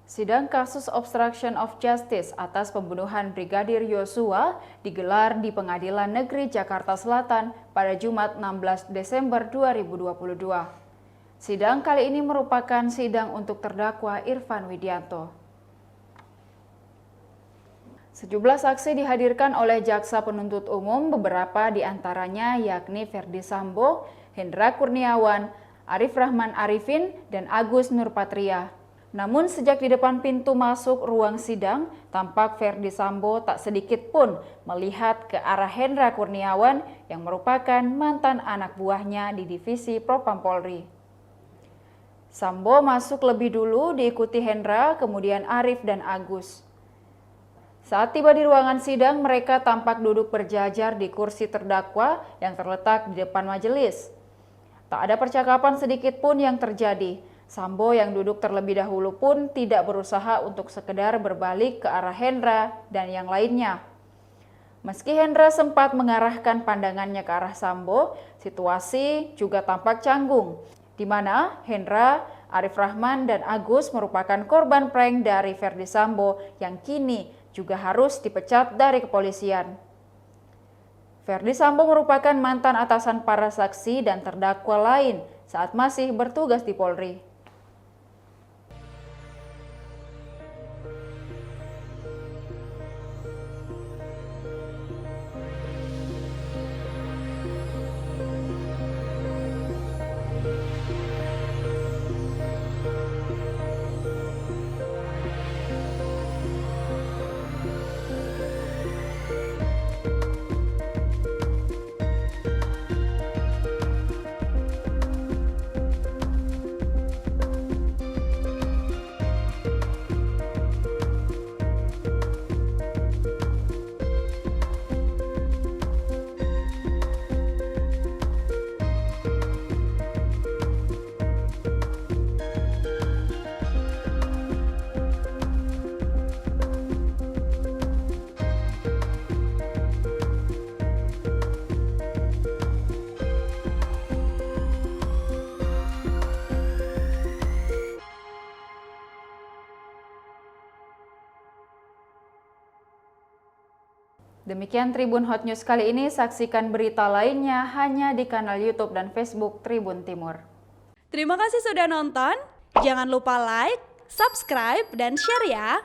Sidang kasus obstruction of justice atas pembunuhan Brigadir Yosua digelar di Pengadilan Negeri Jakarta Selatan pada Jumat 16 Desember 2022. Sidang kali ini merupakan sidang untuk terdakwa Irfan Widianto. Sejumlah saksi dihadirkan oleh jaksa penuntut umum, beberapa di antaranya yakni Ferdy Sambo, Hendra Kurniawan, Arif Rahman Arifin, dan Agus Nurpatria. Namun sejak di depan pintu masuk ruang sidang, tampak Ferdy Sambo tak sedikit pun melihat ke arah Hendra Kurniawan yang merupakan mantan anak buahnya di divisi Propam Polri. Sambo masuk lebih dulu diikuti Hendra, kemudian Arif dan Agus. Saat tiba di ruangan sidang, mereka tampak duduk berjajar di kursi terdakwa yang terletak di depan majelis. Tak ada percakapan sedikit pun yang terjadi. Sambo yang duduk terlebih dahulu pun tidak berusaha untuk sekedar berbalik ke arah Hendra dan yang lainnya. Meski Hendra sempat mengarahkan pandangannya ke arah Sambo, situasi juga tampak canggung, di mana Hendra, Arif Rahman, dan Agus merupakan korban prank dari Ferdy Sambo yang kini juga harus dipecat dari kepolisian. Ferdy Sambo merupakan mantan atasan para saksi dan terdakwa lain saat masih bertugas di Polri. Demikian Tribun Hot News kali ini, saksikan berita lainnya hanya di kanal YouTube dan Facebook Tribun Timur. Terima kasih sudah nonton, jangan lupa like, subscribe, dan share ya!